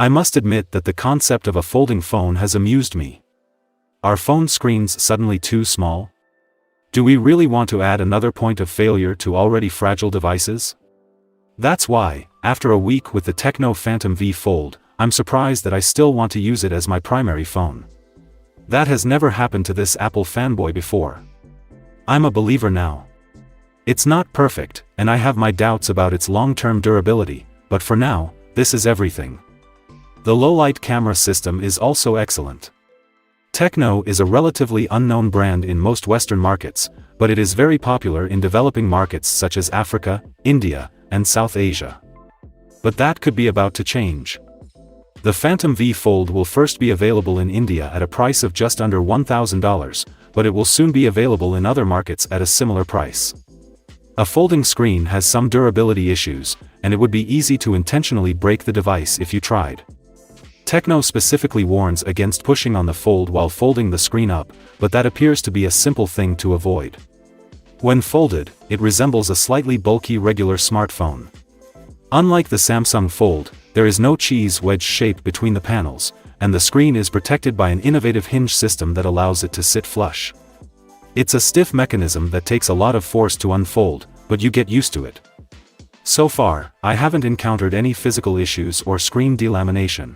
I must admit that the concept of a folding phone has amused me. Are phone screens suddenly too small? Do we really want to add another point of failure to already fragile devices? That's why, after a week with the Tecno Phantom V Fold, I'm surprised that I still want to use it as my primary phone. That has never happened to this Apple fanboy before. I'm a believer now. It's not perfect, and I have my doubts about its long-term durability, but for now, this is everything. The low-light camera system is also excellent. Tecno is a relatively unknown brand in most Western markets, but it is very popular in developing markets such as Africa, India, and South Asia. But that could be about to change. The Phantom V Fold will first be available in India at a price of just under $1,000, but it will soon be available in other markets at a similar price. A folding screen has some durability issues, and it would be easy to intentionally break the device if you tried. Tecno specifically warns against pushing on the fold while folding the screen up, but that appears to be a simple thing to avoid. When folded, it resembles a slightly bulky regular smartphone. Unlike the Samsung Fold, there is no cheese wedge shape between the panels, and the screen is protected by an innovative hinge system that allows it to sit flush. It's a stiff mechanism that takes a lot of force to unfold, but you get used to it. So far, I haven't encountered any physical issues or screen delamination.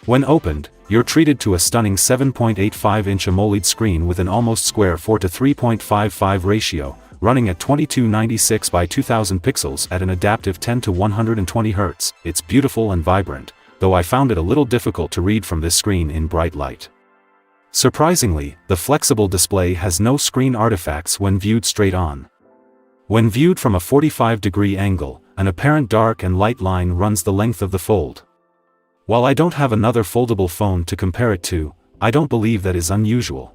When opened, you're treated to a stunning 7.85-inch AMOLED screen with an almost square 4:3.55 ratio, running at 2296 by 2000 pixels at an adaptive 10 to 120 Hz. It's beautiful and vibrant, though I found it a little difficult to read from this screen in bright light. Surprisingly, the flexible display has no screen artifacts when viewed straight on. When viewed from a 45-degree angle, an apparent dark and light line runs the length of the fold. While I don't have another foldable phone to compare it to, I don't believe that is unusual.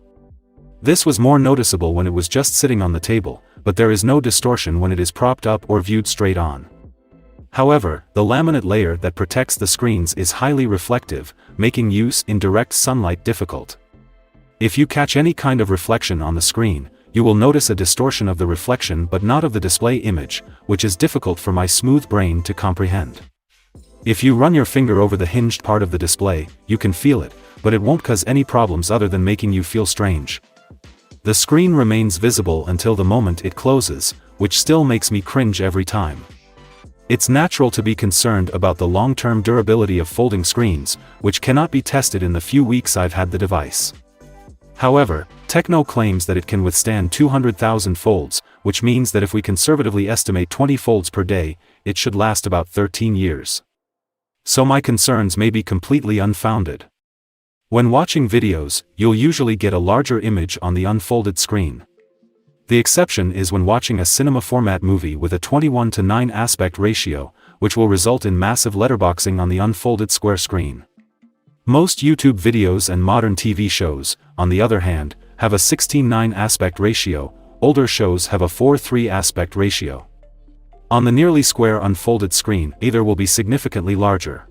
This was more noticeable when it was just sitting on the table, but there is no distortion when it is propped up or viewed straight on. However, the laminate layer that protects the screens is highly reflective, making use in direct sunlight difficult. If you catch any kind of reflection on the screen, you will notice a distortion of the reflection but not of the display image, which is difficult for my smooth brain to comprehend. If you run your finger over the hinged part of the display, you can feel it, but it won't cause any problems other than making you feel strange. The screen remains visible until the moment it closes, which still makes me cringe every time. It's natural to be concerned about the long-term durability of folding screens, which cannot be tested in the few weeks I've had the device. However, Tecno claims that it can withstand 200,000 folds, which means that if we conservatively estimate 20 folds per day, it should last about 13 years. So my concerns may be completely unfounded. When watching videos, you'll usually get a larger image on the unfolded screen. The exception is when watching a cinema format movie with a 21:9 aspect ratio, which will result in massive letterboxing on the unfolded square screen. Most YouTube videos and modern TV shows, on the other hand, have a 16:9 aspect ratio. Older shows have a 4:3 aspect ratio. On the nearly square unfolded screen, either will be significantly larger.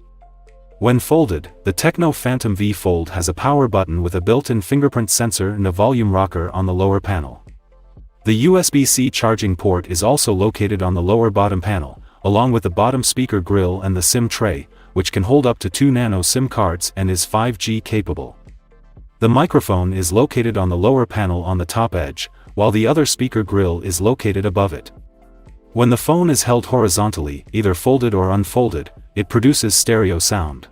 When folded, the Tecno Phantom V Fold has a power button with a built-in fingerprint sensor and a volume rocker on the lower panel. The USB-C charging port is also located on the lower bottom panel, along with the bottom speaker grill and the SIM tray, which can hold up to 2 nano SIM cards and is 5G capable. The microphone is located on the lower panel on the top edge, while the other speaker grill is located above it. When the phone is held horizontally, either folded or unfolded, it produces stereo sound.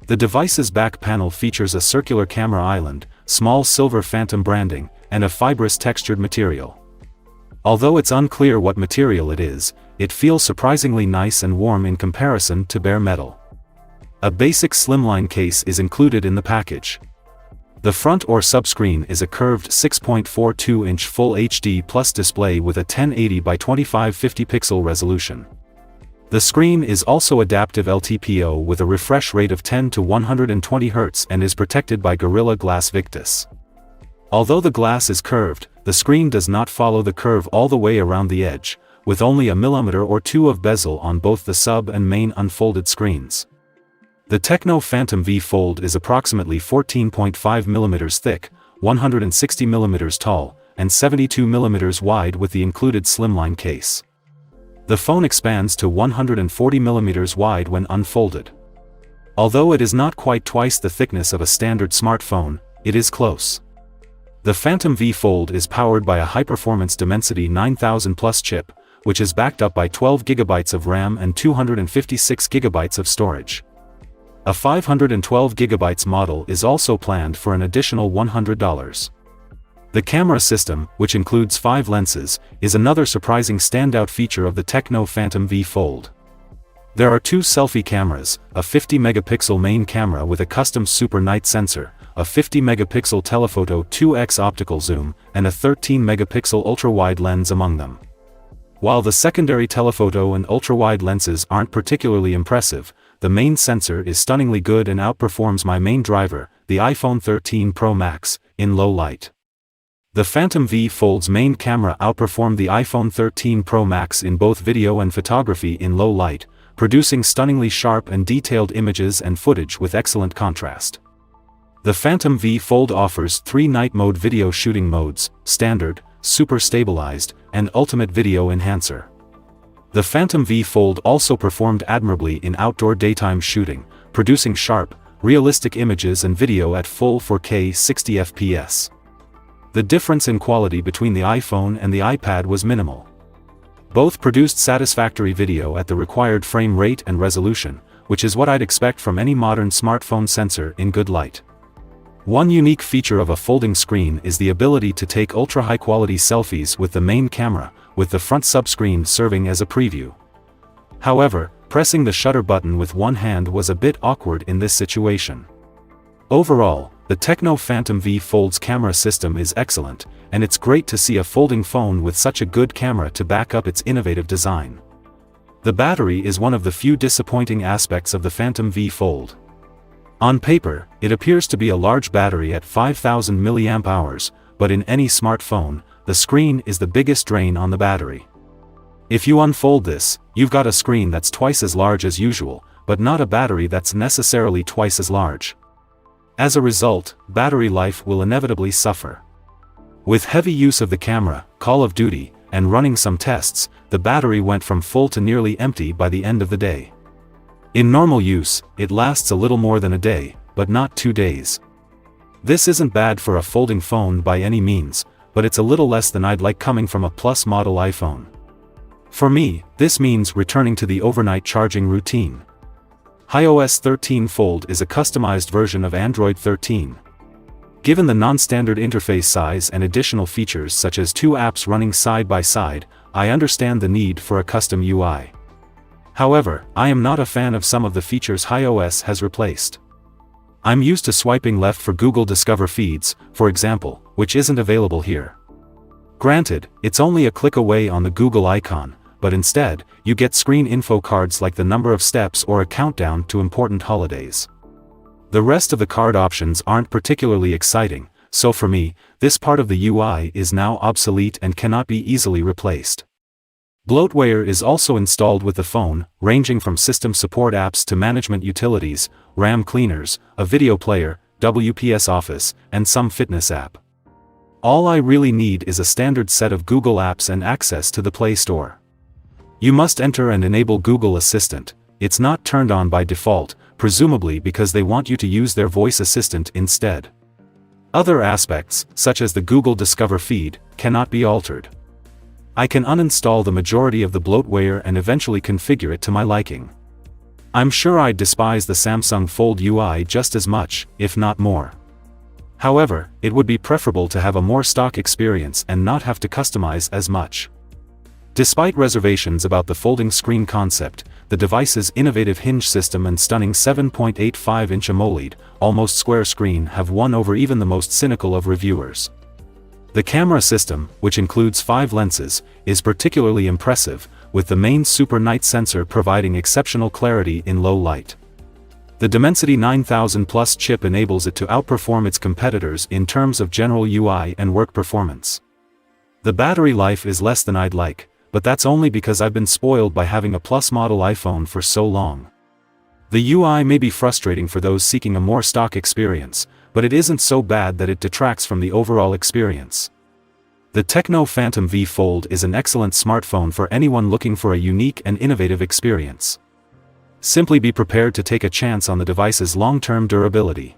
The device's back panel features a circular camera island, small silver phantom branding, and a fibrous textured material. Although it's unclear what material it is, it feels surprisingly nice and warm in comparison to bare metal. A basic slimline case is included in the package. The front or subscreen is a curved 6.42-inch Full HD Plus display with a 1080 by 2550 pixel resolution. The screen is also adaptive LTPO with a refresh rate of 10 to 120 Hz and is protected by Gorilla Glass Victus. Although the glass is curved, the screen does not follow the curve all the way around the edge, with only a millimeter or two of bezel on both the sub and main unfolded screens. The Tecno Phantom V Fold is approximately 14.5 mm thick, 160 mm tall, and 72 mm wide with the included slimline case. The phone expands to 140 mm wide when unfolded. Although it is not quite twice the thickness of a standard smartphone, it is close. The Phantom V Fold is powered by a high-performance Dimensity 9000 Plus chip, which is backed up by 12 GB of RAM and 256 GB of storage. A 512 GB model is also planned for an additional $100. The camera system, which includes 5 lenses, is another surprising standout feature of the Tecno Phantom V Fold. There are 2 selfie cameras, a 50-megapixel main camera with a custom super night sensor, a 50-megapixel telephoto 2x optical zoom, and a 13-megapixel ultra-wide lens among them. While the secondary telephoto and ultra-wide lenses aren't particularly impressive, the main sensor is stunningly good and outperforms my main driver, the iPhone 13 Pro Max, in low light. The Phantom V Fold's main camera outperformed the iPhone 13 Pro Max in both video and photography in low light, producing stunningly sharp and detailed images and footage with excellent contrast. The Phantom V Fold offers 3 night mode video shooting modes: Standard, Super Stabilized, and Ultimate Video Enhancer. The Phantom V Fold also performed admirably in outdoor daytime shooting, producing sharp, realistic images and video at full 4K 60 FPS. The difference in quality between the iPhone and the iPad was minimal. Both produced satisfactory video at the required frame rate and resolution, which is what I'd expect from any modern smartphone sensor in good light. One unique feature of a folding screen is the ability to take ultra-high-quality selfies with the main camera, with the front subscreen serving as a preview. However, pressing the shutter button with one hand was a bit awkward in this situation. Overall, the Tecno Phantom V Fold's camera system is excellent, and it's great to see a folding phone with such a good camera to back up its innovative design. The battery is one of the few disappointing aspects of the Phantom V Fold. On paper, it appears to be a large battery at 5000 mAh, but in any smartphone, the screen is the biggest drain on the battery. If you unfold this, you've got a screen that's twice as large as usual, but not a battery that's necessarily twice as large. As a result, battery life will inevitably suffer. With heavy use of the camera, Call of Duty, and running some tests, the battery went from full to nearly empty by the end of the day. In normal use, it lasts a little more than a day, but not 2 days. This isn't bad for a folding phone by any means, but it's a little less than I'd like coming from a Plus model iPhone. For me, this means returning to the overnight charging routine. iOS 13 Fold is a customized version of Android 13. Given the non-standard interface size and additional features such as 2 apps running side by side, I understand the need for a custom UI. However, I am not a fan of some of the features iOS has replaced. I'm used to swiping left for Google Discover feeds, for example, which isn't available here. Granted, it's only a click away on the Google icon, but instead, you get screen info cards like the number of steps or a countdown to important holidays. The rest of the card options aren't particularly exciting, so for me, this part of the UI is now obsolete and cannot be easily replaced. Bloatware is also installed with the phone, ranging from system support apps to management utilities, RAM cleaners, a video player, WPS Office, and some fitness app. All I really need is a standard set of Google apps and access to the Play Store. You must enter and enable Google Assistant. It's not turned on by default, presumably because they want you to use their voice assistant instead. Other aspects, such as the Google Discover feed, cannot be altered. I can uninstall the majority of the bloatware and eventually configure it to my liking. I'm sure I'd despise the Samsung Fold UI just as much, if not more. However, it would be preferable to have a more stock experience and not have to customize as much. Despite reservations about the folding screen concept, the device's innovative hinge system and stunning 7.85-inch AMOLED, almost square screen have won over even the most cynical of reviewers. The camera system, which includes 5 lenses, is particularly impressive, with the main super night sensor providing exceptional clarity in low light. The Dimensity 9000 Plus chip enables it to outperform its competitors in terms of general UI and work performance. The battery life is less than I'd like, but that's only because I've been spoiled by having a Plus model iPhone for so long. The UI may be frustrating for those seeking a more stock experience, but it isn't so bad that it detracts from the overall experience. The Tecno Phantom V Fold is an excellent smartphone for anyone looking for a unique and innovative experience. Simply be prepared to take a chance on the device's long-term durability.